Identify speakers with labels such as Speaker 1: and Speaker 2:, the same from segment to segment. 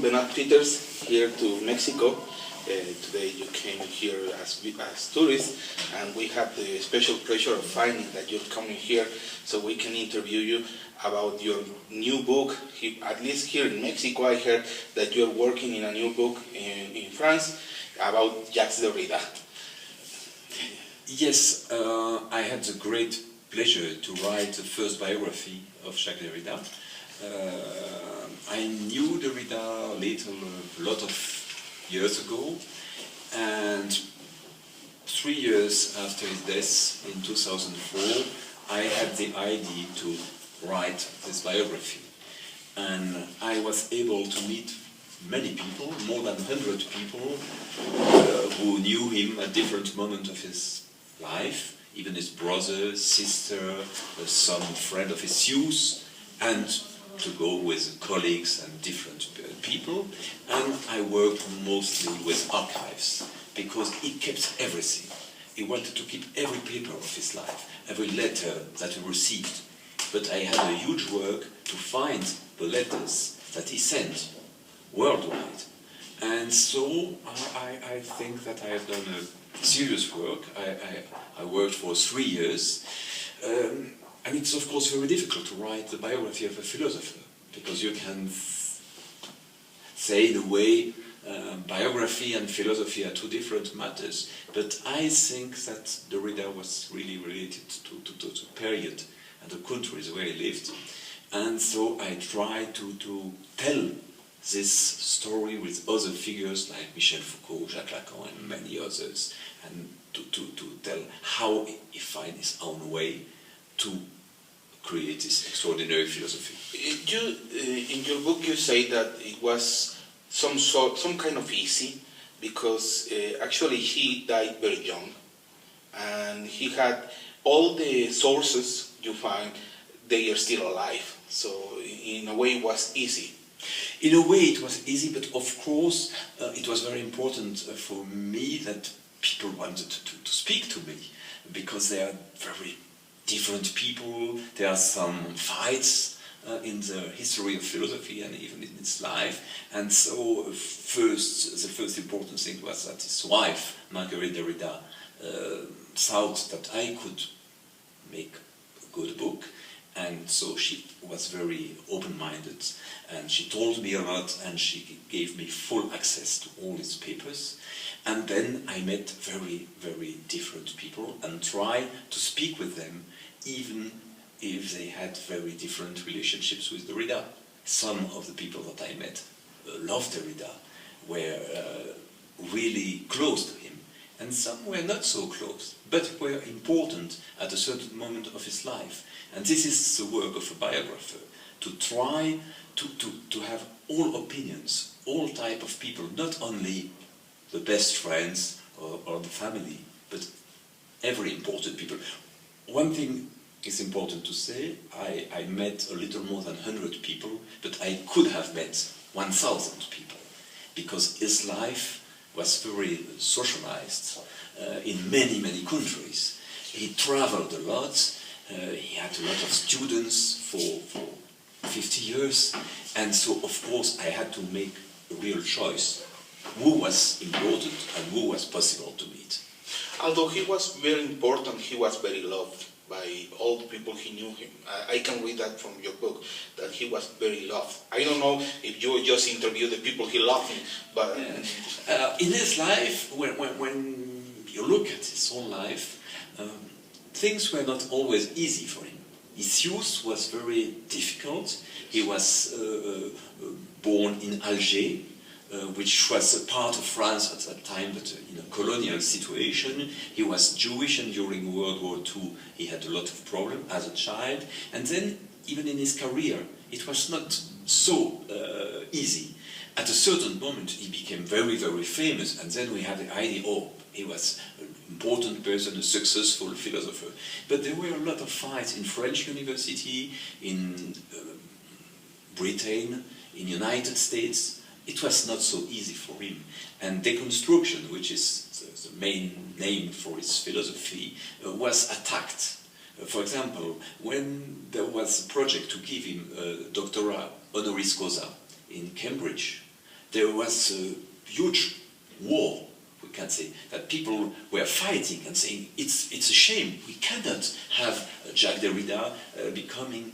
Speaker 1: Benoit Peeters here to Mexico. Today you came here as tourists, and we have the special pleasure of finding that you're coming here so we can interview you about your new book. At least here in Mexico, I heard that you're working in a new book in France about Jacques Derrida.
Speaker 2: Yes, I had the great pleasure to write the first biography of Jacques Derrida. I knew Derrida a lot of years ago, and 3 years after his death in 2004, I had the idea to write this biography. And I was able to meet many people, more than 100 people, who knew him at different moments of his life, even his brother, sister, some friend of his youth, and to go with colleagues and different people. And I worked mostly with archives, because he kept everything. He wanted to keep every paper of his life, every letter that he received. But I had a huge work to find the letters that he sent worldwide. And so I think that I have done a serious work. I worked for 3 years. And it's of course very difficult to write the biography of a philosopher, because you can say in a way biography and philosophy are two different matters. But I think that Derrida was really related to the period and the countries where he lived. And so I tried to tell this story with other figures like Michel Foucault, Jacques Lacan and many others, and to tell how he found his own way to create this extraordinary philosophy.
Speaker 1: In your book you say that it was some kind of easy, because actually he died very young, and he had all the sources you find, they are still alive. So in a way it was easy.
Speaker 2: In a way it was easy, but of course it was very important for me that people wanted to speak to me, because they are very different people. There are some fights in the history of philosophy and even in his life. And so the first important thing was that his wife, Marguerite Derrida, thought that I could make a good book. And so she was very open-minded, and she told me a lot, and she gave me full access to all his papers. And then I met very, very different people and tried to speak with them, even if they had very different relationships with Derrida. Some of the people that I met loved Derrida, were really close to him, and some were not so close, but were important at a certain moment of his life. And this is the work of a biographer, to try to have all opinions, all type of people, not only the best friends or the family, but every important people. One thing is important to say, I met a little more than 100 people, but I could have met 1,000 people, because his life was very socialized in many, many countries. He traveled a lot, he had a lot of students for 50 years, and so of course I had to make a real choice. Who was important and who was possible to meet.
Speaker 1: Although he was very important, he was very loved by all the people who knew him. I can read that from your book, that he was very loved. I don't know if you just interviewed the people he loved him, but...
Speaker 2: in his life, when you look at his whole life, things were not always easy for him. His youth was very difficult. He was born in Alger, which was a part of France at that time, but in a colonial situation. He was Jewish, and during World War II he had a lot of problems as a child. And then, even in his career, it was not so easy. At a certain moment he became very, very famous, and then we had the idea, oh, he was an important person, a successful philosopher. But there were a lot of fights in French university, in Britain, in United States. It was not so easy for him. And deconstruction, which is the main name for his philosophy, was attacked. For example, when there was a project to give him a doctorate honoris causa in Cambridge, there was a huge war, we can say, that people were fighting and saying, it's a shame, we cannot have Jacques Derrida becoming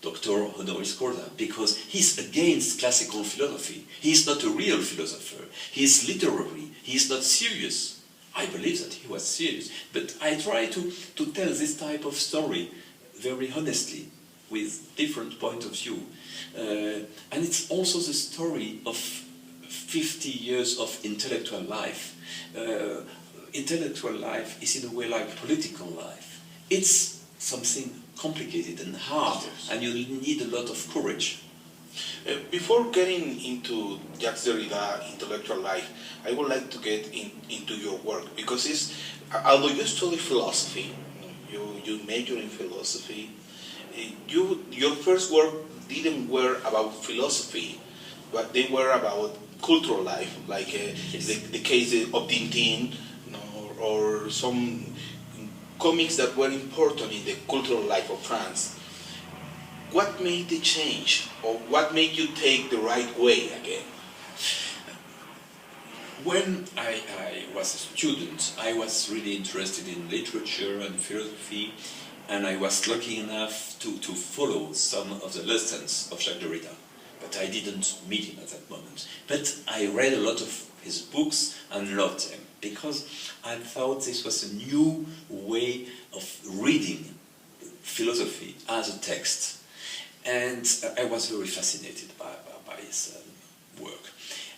Speaker 2: Doctor honoris causa, because he's against classical philosophy. He's not a real philosopher. He's literary. He's not serious. I believe that he was serious. But I try to tell this type of story very honestly, with different point of view. And it's also the story of 50 years of intellectual life. Intellectual life is in a way like political life. It's something complicated and hard, and you need a lot of courage.
Speaker 1: Before getting into Jacques Derrida intellectual life, I would like to get into your work, because although you study philosophy, you major in philosophy, your first work didn't were about philosophy, but they were about cultural life, like
Speaker 2: Yes.
Speaker 1: the case of Tintin, or some comics that were important in the cultural life of France. What made the change, or what made you take the right way again?
Speaker 2: When I was a student, I was really interested in literature and philosophy, and I was lucky enough to follow some of the lessons of Jacques Derrida. But I didn't meet him at that moment. But I read a lot of his books and loved them, because I thought this was a new way of reading philosophy as a text. And I was very fascinated by his work.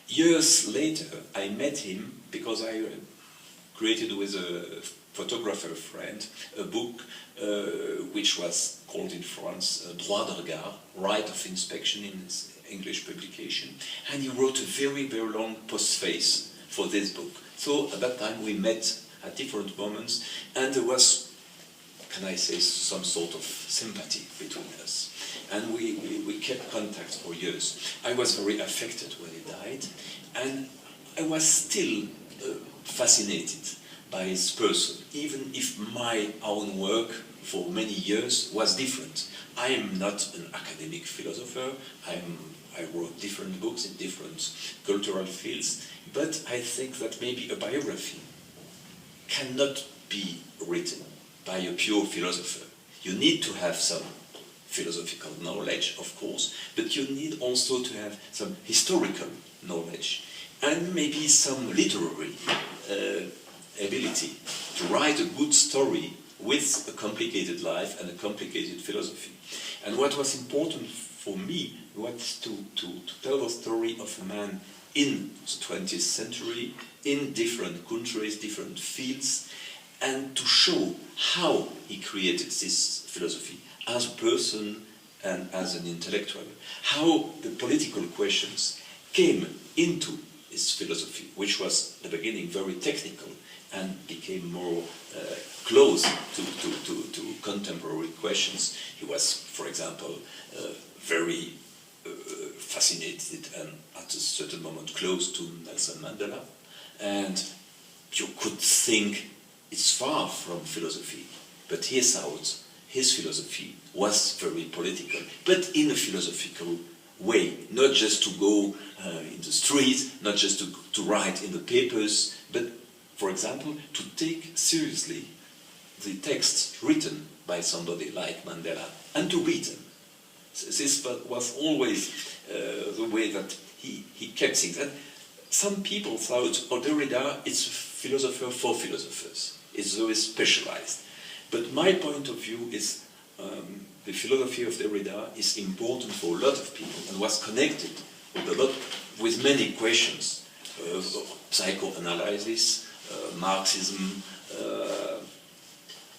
Speaker 2: Years later, I met him because I created with a photographer friend a book which was called in France Droit de regard, right of inspection in his English publication. And he wrote a very, very long postface for this book. So at that time we met at different moments, and there was, can I say, some sort of sympathy between us. And we kept contact for years. I was very affected when he died, and I was still fascinated by his person, even if my own work for many years was different. I am not an academic philosopher. I wrote different books in different cultural fields, but I think that maybe a biography cannot be written by a pure philosopher. You need to have some philosophical knowledge, of course, but you need also to have some historical knowledge and maybe some literary ability to write a good story with a complicated life and a complicated philosophy. And what was important for me was to tell the story of a man in the 20th century, in different countries, different fields, and to show how he created this philosophy as a person and as an intellectual, how the political questions came into his philosophy, which was at the beginning very technical and became more close to contemporary questions. He was, for example, very fascinated and at a certain moment close to Nelson Mandela, and you could think it's far from philosophy, but he thought his philosophy was very political, but in a philosophical way, not just to go in the street, not just to write in the papers, but, for example, to take seriously the texts written by somebody like Mandela and to read them. This was always the way that he kept things. And some people thought, oh, Derrida is a philosopher for philosophers. It's very specialized. But my point of view is the philosophy of Derrida is important for a lot of people and was connected with many questions. Psychoanalysis, Marxism,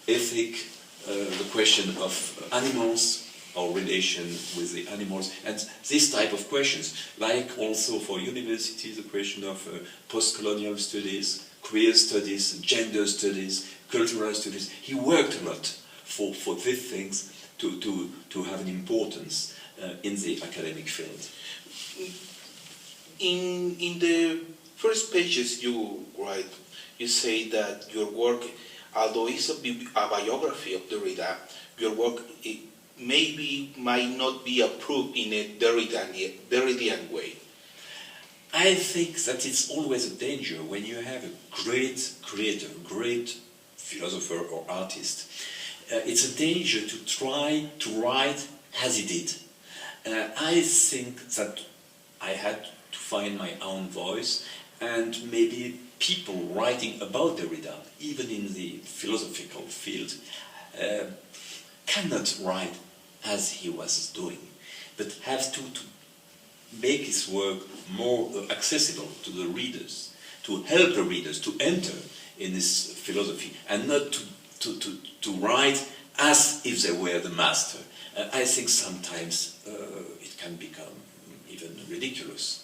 Speaker 2: ethic, the question of animals, our relation with the animals, and this type of questions, like also for universities, the question of post-colonial studies, queer studies, gender studies, cultural studies. He worked a lot for these things to have an importance in the academic field.
Speaker 1: In the first pages you write, you say that your work, although it's a biography of Derrida, your work maybe might not be approved in a Derridian way?
Speaker 2: I think that it's always a danger when you have a great creator, great philosopher or artist. It's a danger to try to write as he did. I think that I had to find my own voice, and maybe people writing about Derrida, even in the philosophical field, cannot write as he was doing, but have to make his work more accessible to the readers, to help the readers to enter in this philosophy, and not to write as if they were the master. I think sometimes it can become even ridiculous.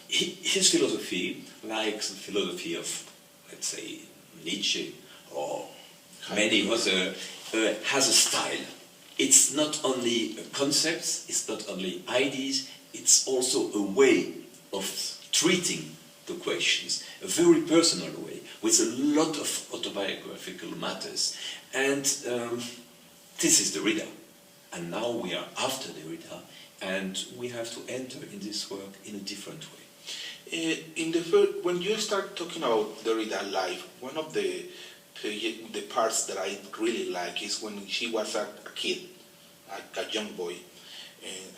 Speaker 2: His philosophy, like the philosophy of, let's say, Nietzsche or many other, has a style. It's not only concepts, it's not only ideas, it's also a way of treating the questions, a very personal way, with a lot of autobiographical matters. And this is Derrida. And now we are after Derrida, and we have to enter in this work in a different way.
Speaker 1: When you start talking about Derrida life, one of the parts that I really like is when she was a kid, a young boy,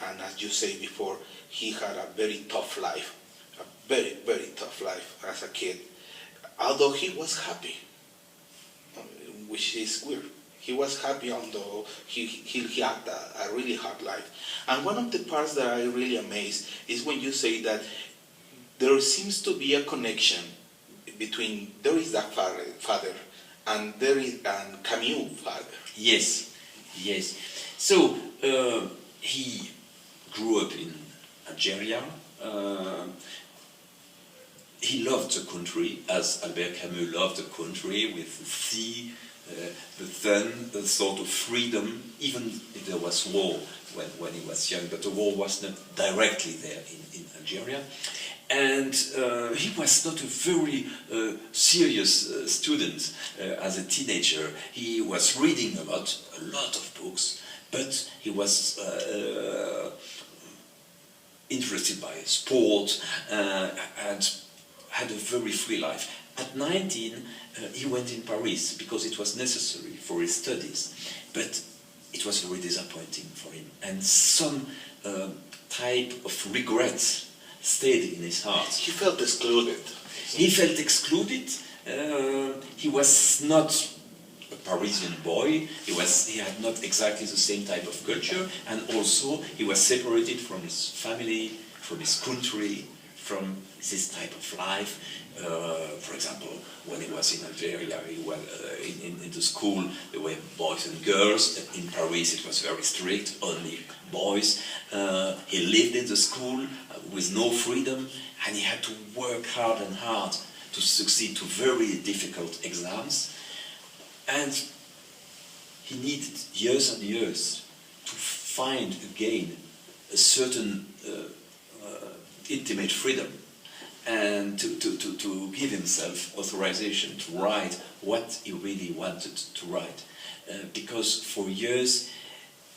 Speaker 1: and as you say before, he had a very tough life, a very, very tough life as a kid, although he was happy, which is weird. He was happy although he had a really hard life. And one of the parts that I really amazed is when you say that there seems to be a connection between Derrida father and Camus father.
Speaker 2: Yes, yes. So he grew up in Algeria. He loved the country, as Albert Camus loved the country, with the sea, the sun, the sort of freedom, even if there was war when he was young, but the war was not directly there in Algeria. And he was not a very serious student as a teenager. He was reading about a lot of books, but he was interested by sport and had a very free life. At 19, he went in Paris because it was necessary for his studies, but it was very disappointing for him, and some type of regret stayed in his heart.
Speaker 1: He felt excluded.
Speaker 2: He felt excluded. He was not a Parisian boy. He had not exactly the same type of culture, and also he was separated from his family, from his country, from this type of life. For example, when he was in Algeria, he was in the school, there were boys and girls. In Paris, it was very strict, only boys. He lived in the school with no freedom, and he had to work hard and hard to succeed to very difficult exams. And he needed years and years to find again a certain intimate freedom, and to give himself authorization to write what he really wanted to write. Because for years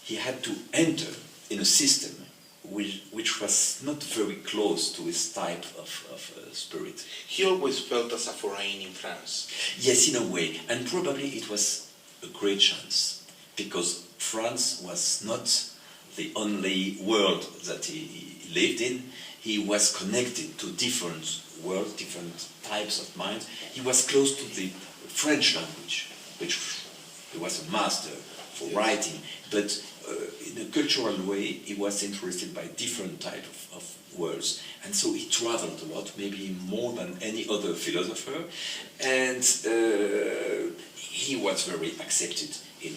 Speaker 2: he had to enter in a system which was not very close to his type of spirit.
Speaker 1: He always felt as a foreign in France.
Speaker 2: Yes, in a way, and probably it was a great chance, because France was not the only world that he lived in. He was connected to different worlds, different types of minds. He was close to the French language, which he was a master for writing, but in a cultural way, he was interested by different types of worlds. And so he traveled a lot, maybe more than any other philosopher, and he was very accepted in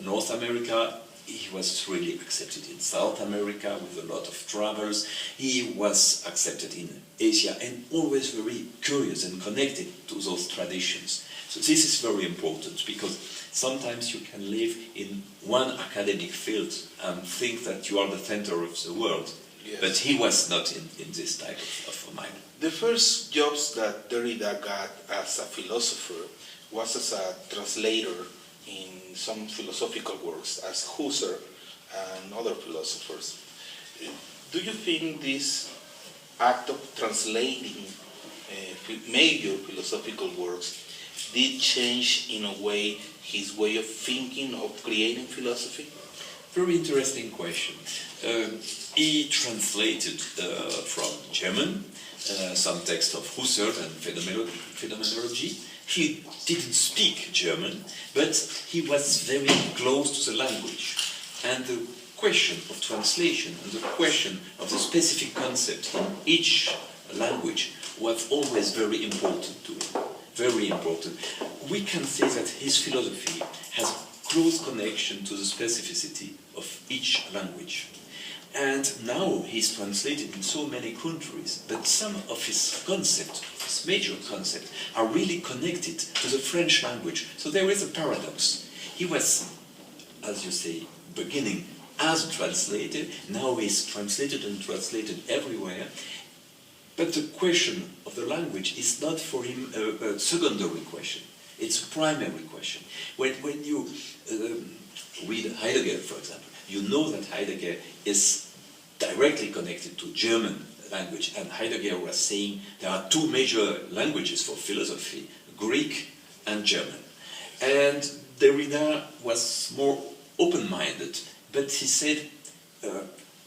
Speaker 2: North America. He was really accepted in South America with a lot of travels. He was accepted in Asia, and always very curious and connected to those traditions. So this is very important, because sometimes you can live in one academic field and think that you are the center of the world. Yes. But he was not in this type of mind.
Speaker 1: The first jobs that Derrida got as a philosopher was as a translator in some philosophical works, as Husserl and other philosophers. Do you think this act of translating major philosophical works did change in a way his way of thinking, of creating philosophy?
Speaker 2: Very interesting question. He translated from German some text of Husserl and phenomenology. He didn't speak German, but he was very close to the language. And the question of translation and the question of the specific concept in each language was always very important to him. Very important. We can say that his philosophy has a close connection to the specificity of each language. And now he's translated in so many countries, but some of his concepts, his major concepts, are really connected to the French language. So there is a paradox. He was, as you say, beginning as a translator, now he's translated and translated everywhere. But the question of the language is not for him a secondary question. It's a primary question. When you read Heidegger, for example, you know that Heidegger is directly connected to German language. And Heidegger was saying there are two major languages for philosophy, Greek and German. And Derrida was more open-minded, but he said,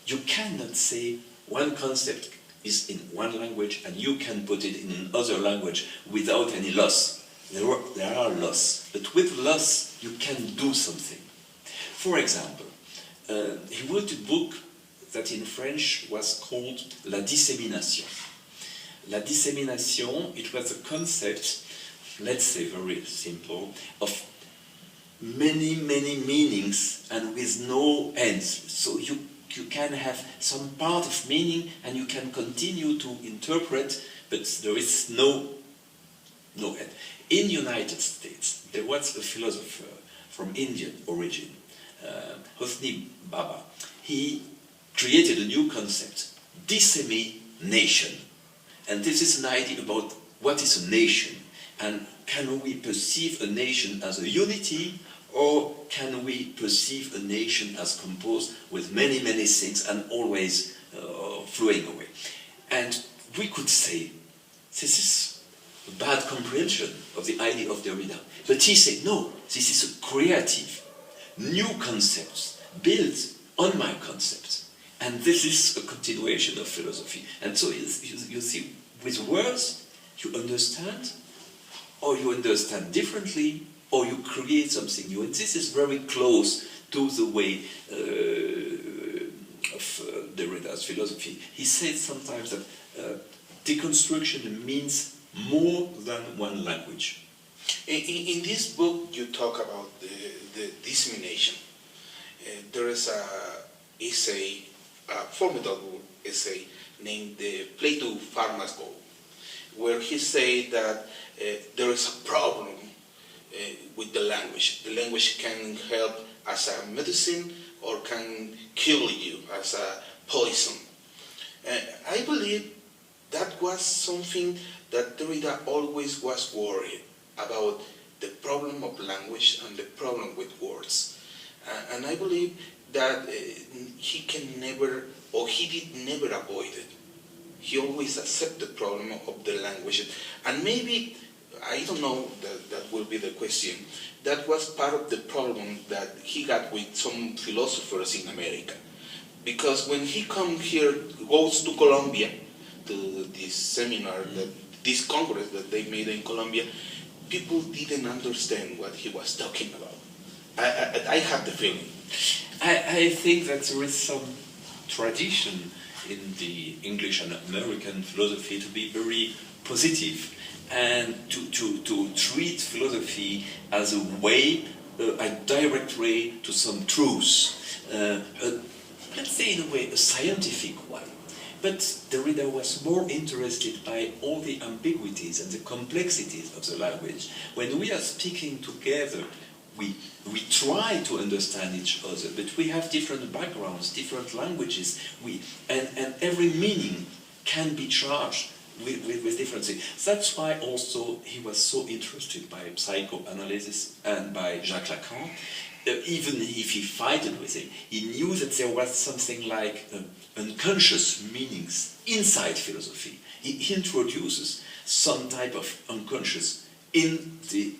Speaker 2: you cannot say one concept is in one language and you can put it in another language without any loss. There are loss, but with loss you can do something. For example, he wrote a book that in French was called La Dissémination. La Dissémination, it was a concept, let's say very simple, of many meanings and with no ends. So you can have some part of meaning and you can continue to interpret, but there is no end. In the United States, there was a philosopher from Indian origin, Hosni Baba. He created a new concept, dissemination. And this is an idea about what is a nation, and can we perceive a nation as a unity, or can we perceive a nation as composed with many things and always flowing away? And we could say, this is a bad comprehension of the idea of Derrida. But he said, no, this is a creative, new concept built on my concepts. And this is a continuation of philosophy. And so you see, with words, you understand, or you understand differently, or you create something new. And this is very close to the way of Derrida's philosophy. He says sometimes that deconstruction means more than one language.
Speaker 1: In this book, you talk about the dissemination. There is a formidable essay named The Play to Farmers Go, where he says that there is a problem with the language. The language can help as a medicine or can kill you as a poison. I believe that was something that Derrida always was worried about, the problem of language and the problem with words. And I believe that he can never, or he did never avoid it. He always accepted the problem of the language. And maybe, I don't know, that will be the question, that was part of the problem that he got with some philosophers in America. Because when he comes here, goes to Colombia, to this seminar, this congress that they made in Colombia, people didn't understand what he was talking about. I have the feeling.
Speaker 2: I think that there is some tradition in the English and American philosophy to be very positive and to treat philosophy as a way, a direct way to some truth. Let's say in a way a scientific one. But Derrida was more interested by all the ambiguities and the complexities of the language. When we are speaking together, we try to understand each other, but we have different backgrounds, different languages, and every meaning can be charged with different things. That's why also he was so interested by psychoanalysis and by Jacques Lacan. Even if he fought with him, he knew that there was something like unconscious meanings inside philosophy. He introduces some type of unconscious in the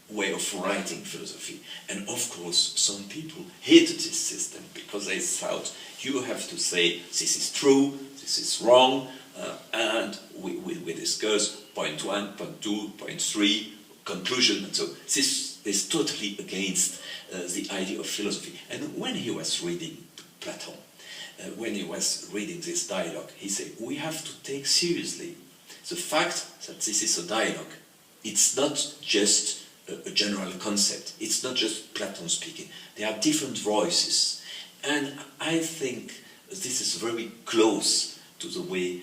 Speaker 2: way of writing philosophy. And of course, some people hated this system because they thought you have to say this is true, this is wrong, and we discuss point 1, point 2, point 3, conclusion, and so this is totally against the idea of philosophy. And when he was reading Plato, when he was reading this dialogue, he said, we have to take seriously the fact that this is a dialogue. It's not just a general concept. It's not just Plato speaking. There are different voices. And I think this is very close to the way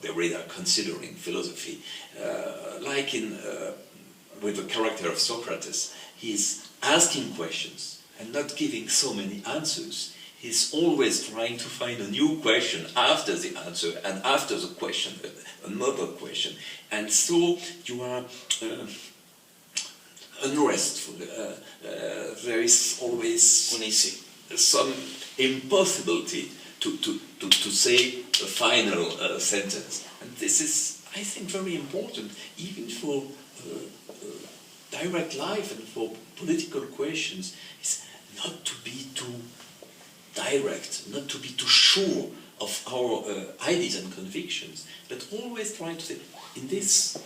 Speaker 2: Derrida considering philosophy. Like with the character of Socrates, he's asking questions and not giving so many answers. He's always trying to find a new question after the answer and after the question, another question. And so you are unrestful. There is always uneasy, some impossibility to say a final sentence. And this is, I think, very important, even for direct life and for political questions. It's not to be too direct, not to be too sure of our ideas and convictions, but always trying to say, in this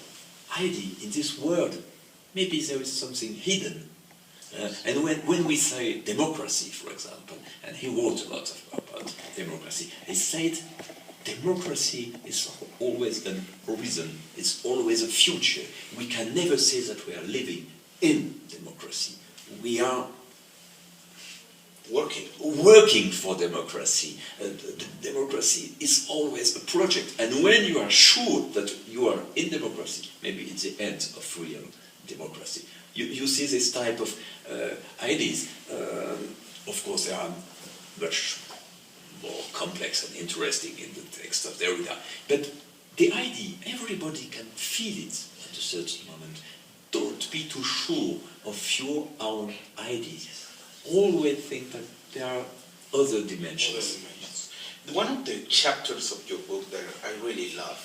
Speaker 2: idea, in this word, maybe there is something hidden. And when we say democracy, for example, and he wrote a lot about democracy, he said democracy is always an horizon, it's always a future. We can never say that we are living in democracy. We are working for democracy. Democracy is always a project. And when you are sure that you are in democracy, maybe it's the end of real democracy. You see this type of ideas. Of course, they are much more complex and interesting in the text of Derrida. But the idea, everybody can feel it at a certain moment. Don't be too sure of your own ideas. Always think that there are other dimensions.
Speaker 1: One of the chapters of your book that I really love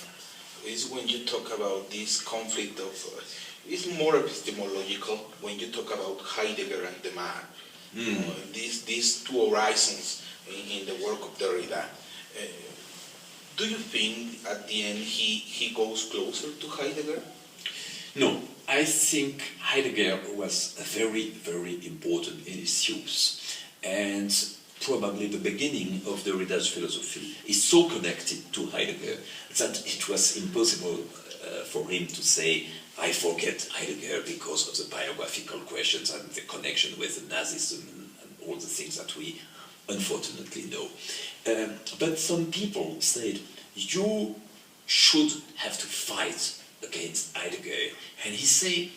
Speaker 1: is when you talk about this conflict of, it's more epistemological, when you talk about Heidegger and the man. These two horizons in the work of Derrida. Do you think at the end he goes closer to Heidegger?
Speaker 2: No, I think Heidegger was very, very important in his use. And probably the beginning of Derrida's philosophy is so connected to Heidegger that it was impossible for him to say, I forget Heidegger because of the biographical questions and the connection with the Nazism and all the things that we unfortunately know. But some people said, you should have to fight against Heidegger. And he said,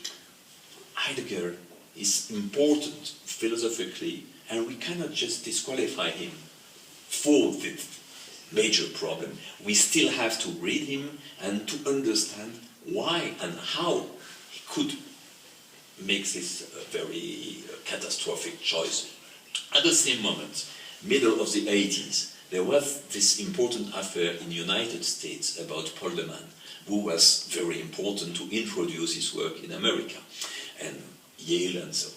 Speaker 2: Heidegger is important philosophically, and we cannot just disqualify him for the major problem. We still have to read him and to understand why and how he could make this very catastrophic choice. At the same moment, middle of the 80s, there was this important affair in the United States about Polderman, who was very important to introduce his work in America, and Yale and so.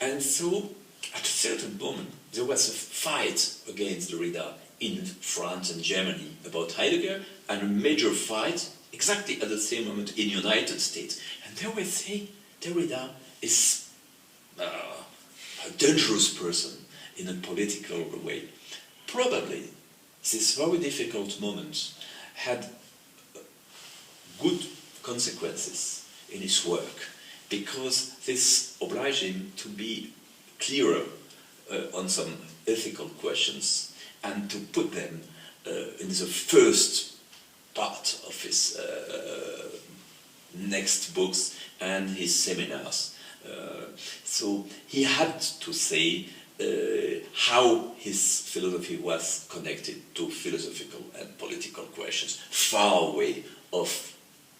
Speaker 2: And so, at a certain moment, there was a fight against Derrida in France and Germany about Heidegger, and a major fight exactly at the same moment in the United States. And they were saying Derrida is a dangerous person in a political way. Probably this very difficult moment had good consequences in his work, because this obliged him to be clearer on some ethical questions and to put them in the first part of his next books and his seminars. So he had to say how his philosophy was connected to philosophical and political questions, far away of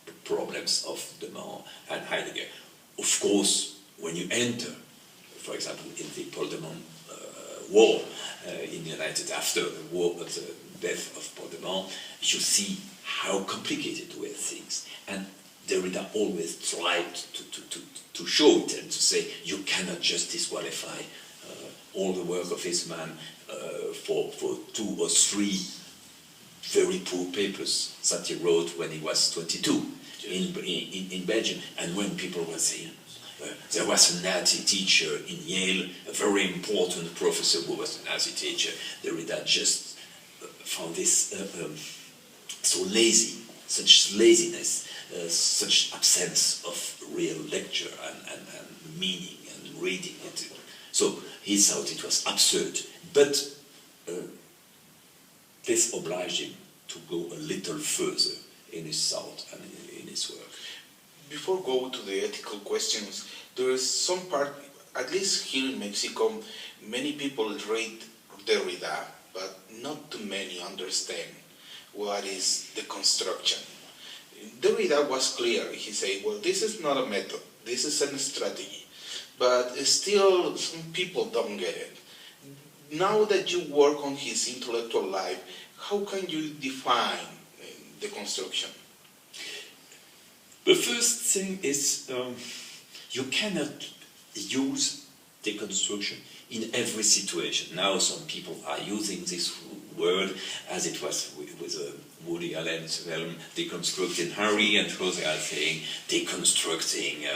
Speaker 2: the problems of Benoit and Heidegger. Of course, when you enter, for example, in the Paul-Demont war in the United after the war, the death of Paul-Demont, you see how complicated were things. And Derrida always tried to show it and to say you cannot just disqualify all the work of this man for 2 or 3 very poor papers that he wrote when he was 22 in Belgium. And when people were saying there was a Nazi teacher in Yale, a very important professor who was a Nazi teacher, Derrida just found this so lazy, such laziness, such absence of real lecture and meaning and reading it. So he thought it was absurd, but this obliged him to go a little further in his thought and in his work.
Speaker 1: Before go to the ethical questions, there is some part, at least here in Mexico, many people read Derrida, but not too many understand what is the construction. Derrida was clear. He said, well, this is not a method, this is a strategy. But still, some people don't get it. Now that you work on his intellectual life, how can you define the construction?
Speaker 2: The first thing is you cannot use deconstruction in every situation. Now some people are using this word as it was with Woody Allen's film Deconstructing Harry, and others are saying deconstructing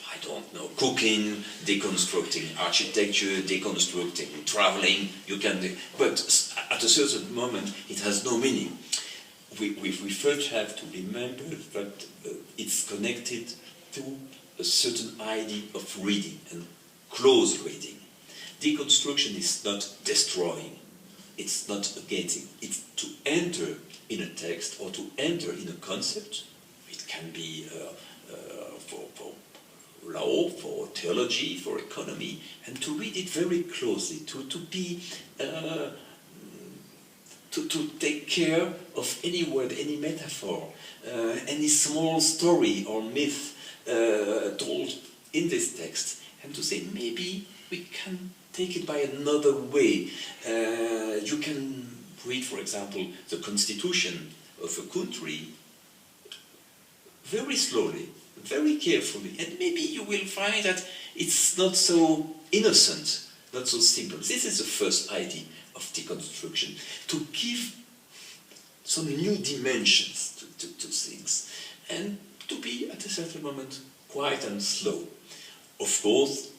Speaker 2: I don't know, cooking, deconstructing architecture, deconstructing traveling. You can, but at a certain moment it has no meaning. We first have to remember that it's connected to a certain idea of reading and close reading. Deconstruction is not destroying, it's not against, it's to enter in a text or to enter in a concept. It can be for law, for theology, for economy, and to read it very closely, to be to take care of any word, any metaphor, any small story or myth told in this text, and to say maybe we can take it by another way. You can read, for example, the constitution of a country very slowly, very carefully, and maybe you will find that it's not so innocent, not so simple. This is the first idea of deconstruction, to give some new dimensions to things, and to be at a certain moment quiet and slow. Of course,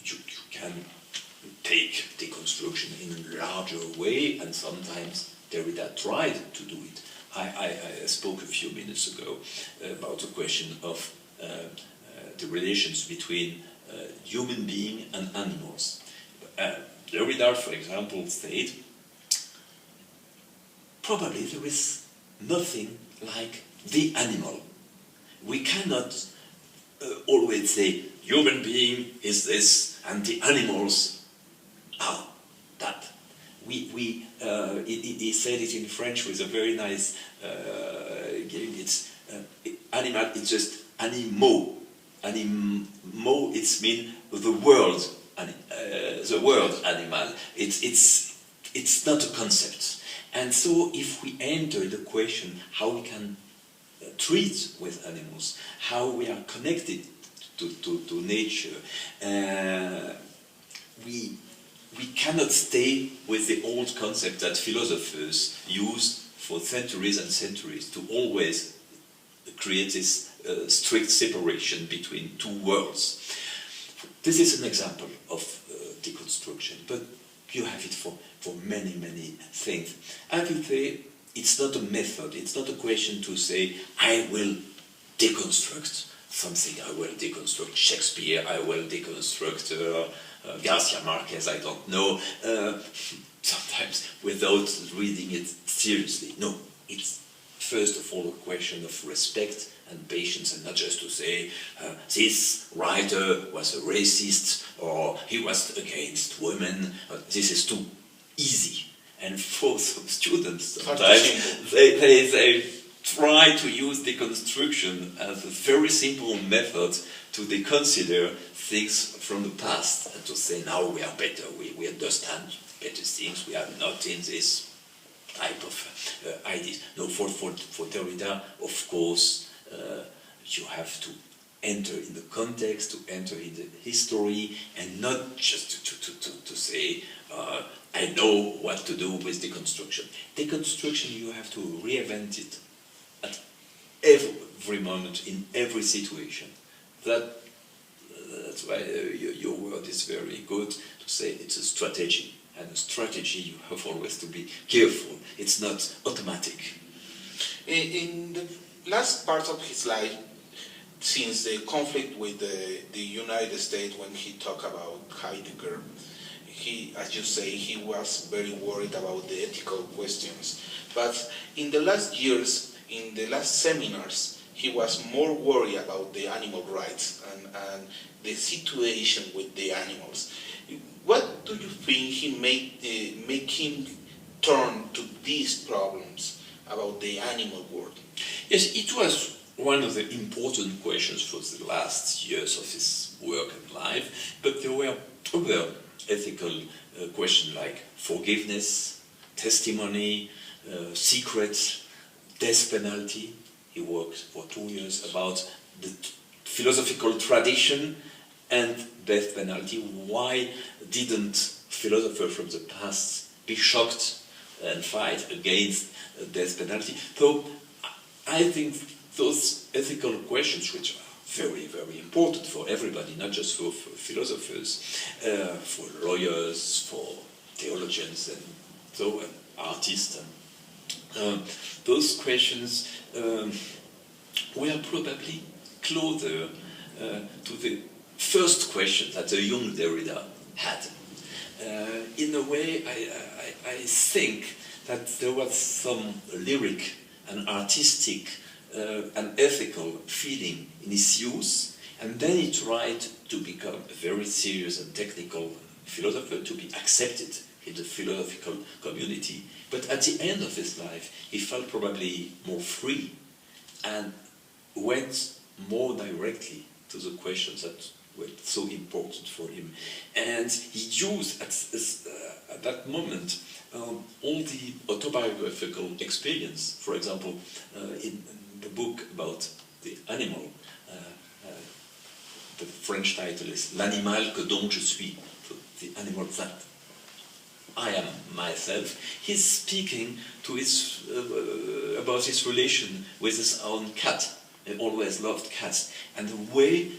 Speaker 2: you can take deconstruction in a larger way, and sometimes Derrida tried to do it. I spoke a few minutes ago about the question of the relations between human beings and animals. Derrida, for example, said, probably there is nothing like the animal. We cannot always say, human being is this, and the animals are that. He said it in French with a very nice game. It's animal, it's just animaux. Animaux, it's mean the world animal. It's not a concept. And so if we enter the question how we can treat with animals, how we are connected to nature, we cannot stay with the old concept that philosophers used for centuries and centuries to always create this strict separation between two worlds. This is an example of deconstruction, but you have it for many, many things. I will say it's not a method, it's not a question to say, I will deconstruct something, I will deconstruct Shakespeare, I will deconstruct Garcia Marquez, I don't know, sometimes without reading it seriously. No, it's first of all a question of respect and patience, and not just to say this writer was a racist or he was against women. This is too easy. And for some students, sometimes they try to use deconstruction as a very simple method to deconsider things from the past and to say now we are better, we understand better things, we are not in this type of ideas. No, for Derrida, of course, you have to enter in the context, to enter in the history, and not just to say, I know what to do with deconstruction. Deconstruction, you have to reinvent it at every moment, in every situation. That's why your word is very good to say it's a strategy. And a strategy, you have always to be careful. It's not automatic.
Speaker 1: In the last part of his life, since the conflict with the United States, when he talked about Heidegger, he, as you say, he was very worried about the ethical questions. But in the last years, in the last seminars, he was more worried about the animal rights and the situation with the animals. What do you think he make him turn to these problems about the animal world?
Speaker 2: Yes, it was one of the important questions for the last years of his work and life, but there were other ethical questions like forgiveness, testimony, secrets, death penalty. He worked for 2 years about the philosophical tradition and death penalty. Why didn't philosophers from the past be shocked and fight against death penalty? So I think those ethical questions, which are very, very important for everybody, not just for philosophers, for lawyers, for theologians, and so and artists, those questions were probably closer to the first question that the young Derrida had. In a way, I think that there was some lyric and artistic and ethical feeling in his youth, and then he tried to become a very serious and technical philosopher, to be accepted in the philosophical community. But at the end of his life, he felt probably more free and went more directly to the questions that were so important for him. And he used at that moment all the autobiographical experience. For example, in the book about the animal, the French title is L'animal que donc je suis, so the animal that I am myself. He's speaking to his about his relation with his own cat. He always loved cats, and the way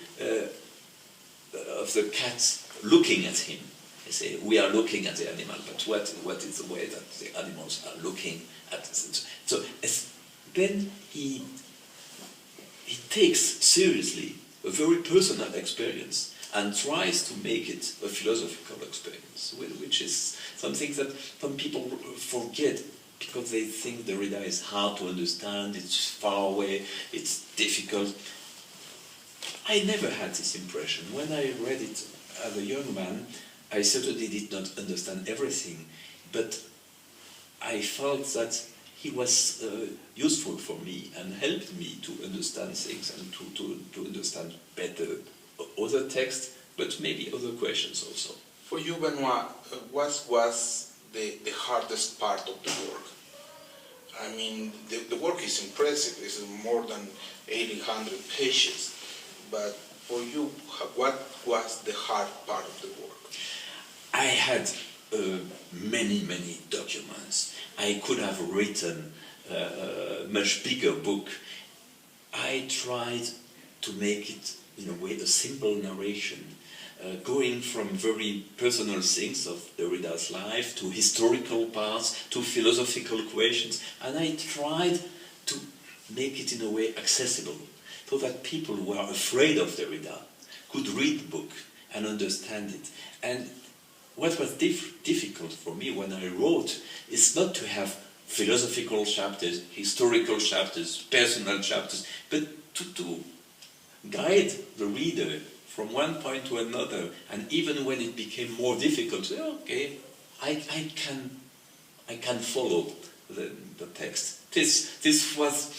Speaker 2: of the cat looking at him. They say we are looking at the animal, but what is the way that the animals are looking at us? So then he takes seriously a very personal experience and tries to make it a philosophical experience, which is something that some people forget because they think Derrida is hard to understand, it's far away, it's difficult. I never had this impression. When I read it as a young man, I certainly did not understand everything, but I felt that he was useful for me and helped me to understand things and to understand better other texts, but maybe other questions also.
Speaker 1: For you, Benoit, what was the hardest part of the work? I mean, the work is impressive. It's more than 800 pages. But for you, what was the hard part of the work?
Speaker 2: I had many documents. I could have written a much bigger book. I tried to make it, in a way, a simple narration, going from very personal things of Derrida's life to historical parts to philosophical questions, and I tried to make it in a way accessible, so that people who are afraid of Derrida could read the book and understand it. And what was difficult for me when I wrote is not to have philosophical chapters, historical chapters, personal chapters, but to guide the reader from one point to another, and even when it became more difficult, okay, I can follow the text. This was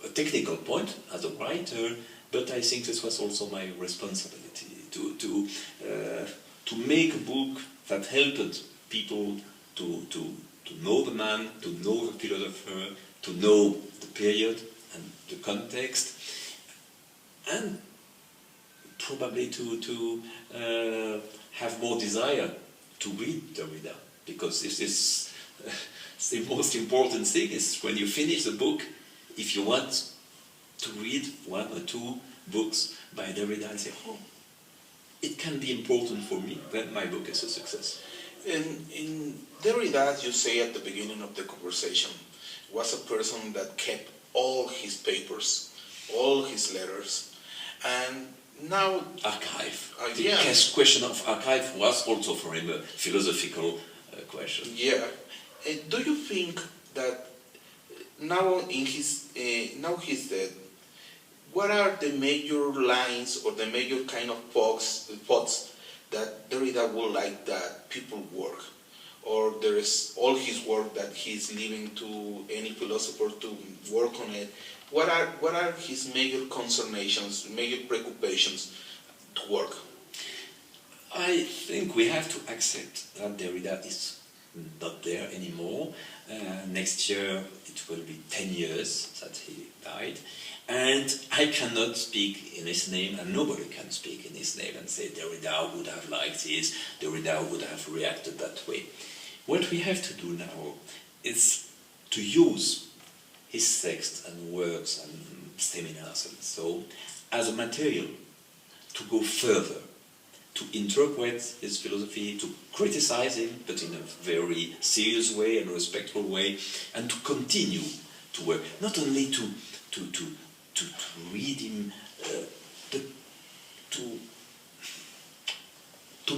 Speaker 2: a technical point as a writer, but I think this was also my responsibility to make a book that helped people to know the man, to know the philosopher, to know the period and the context, and probably to have more desire to read Derrida, because this is the most important thing. Is when you finish the book, if you want to read one or two books by Derrida and say, oh, it can be important for me, then my book is a success.
Speaker 1: In Derrida, as you say at the beginning of the conversation, was a person that kept all his papers, all his letters, and now...
Speaker 2: Archive. The
Speaker 1: yeah.
Speaker 2: question of archive was also for him a philosophical question.
Speaker 1: Yeah. Do you think that now he's dead, what are the major lines or the major kind of thoughts that Derrida would like that people work? Or there is all his work that he's leaving to any philosopher to work on it? What are his major concernations, major preoccupations to work?
Speaker 2: I think we have to accept that Derrida is not there anymore. Next year it will be 10 years that he died. And I cannot speak in his name, and nobody can speak in his name and say Derrida would have liked this, Derrida would have reacted that way. What we have to do now is to use his texts and works and seminars and so as a material to go further, to interpret his philosophy, to criticize him, but in a very serious way and respectful way, and to continue to work, not only to read him, but to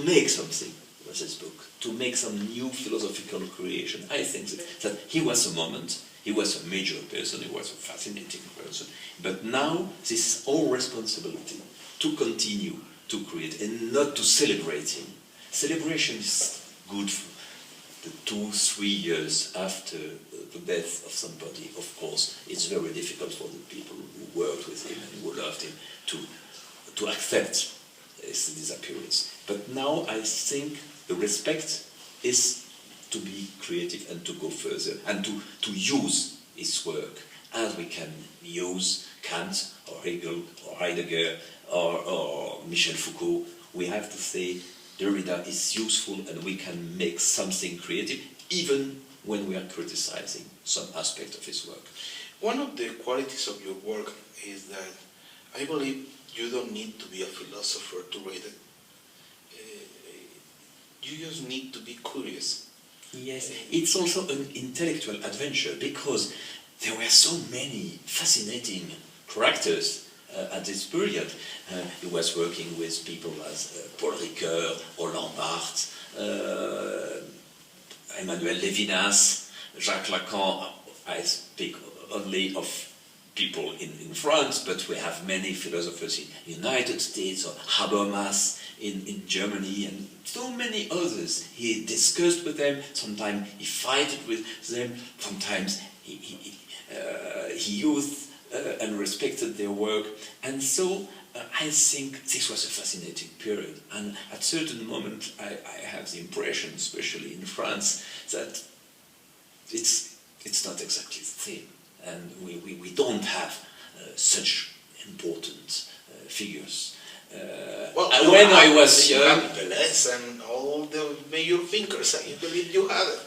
Speaker 2: make something with his book, to make some new philosophical creation. I think that he was a moment, he was a major person, he was a fascinating person, but now this is our responsibility to continue to create and not to celebrate him. Celebration is good for the 2-3 years after the death of somebody. Of course, it's very difficult for the people who worked with him and who loved him to accept his disappearance. But now I think the respect is to be creative and to go further and to use his work as we can use Kant or Hegel or Heidegger or Michel Foucault. We have to say Derrida is useful and we can make something creative even when we are criticizing some aspect of his work.
Speaker 1: One of the qualities of your work is that I believe you don't need to be a philosopher to read it. You just need to be curious.
Speaker 2: Yes, it's also an intellectual adventure because there were so many fascinating characters at this period. He was working with people as Paul Ricoeur, Roland Barthes, Emmanuel Levinas, Jacques Lacan. I speak only of people in France, but we have many philosophers in the United States, or Habermas in Germany, and so many others. He discussed with them, sometimes he fought with them, sometimes he used and respected their work. And so I think this was a fascinating period. And at certain moment I have the impression, especially in France, that it's not exactly the same. And we don't have such important figers. When I was young,
Speaker 1: Deleuze and all the major thinkers, I believe you have it.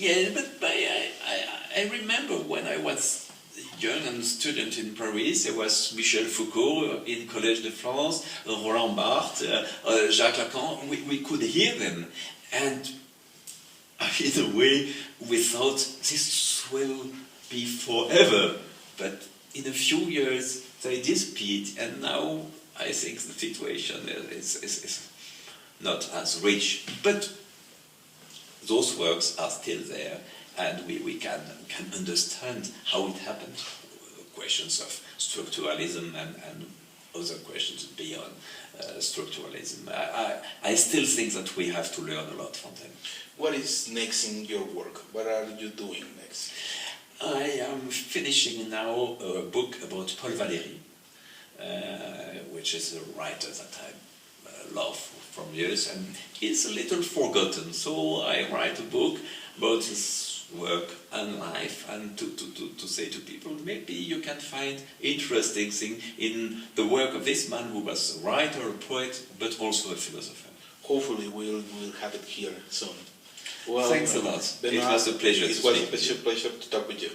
Speaker 2: Yeah, but I remember when I was young and student in Paris, there was Michel Foucault in Collège de France, Roland Barthes, Jacques Lacan. We could hear them, and in a way we thought this will be forever, but in a few years they disappeared, and now I think the situation is not as rich. But those works are still there, and we can understand how it happened. Questions of structuralism and other questions beyond structuralism. I still think that we have to learn a lot from them.
Speaker 1: What is next in your work? What are you doing next?
Speaker 2: I am finishing now a book about Paul Valéry, which is a writer that I love from years, and it's a little forgotten. So I write a book about his work and life, and to say to people, maybe you can find interesting thing in the work of this man who was a writer, a poet, but also a philosopher.
Speaker 1: Hopefully we'll have it here soon. Well,
Speaker 2: thanks a lot. It was a pleasure.
Speaker 1: It was a pleasure to talk with you.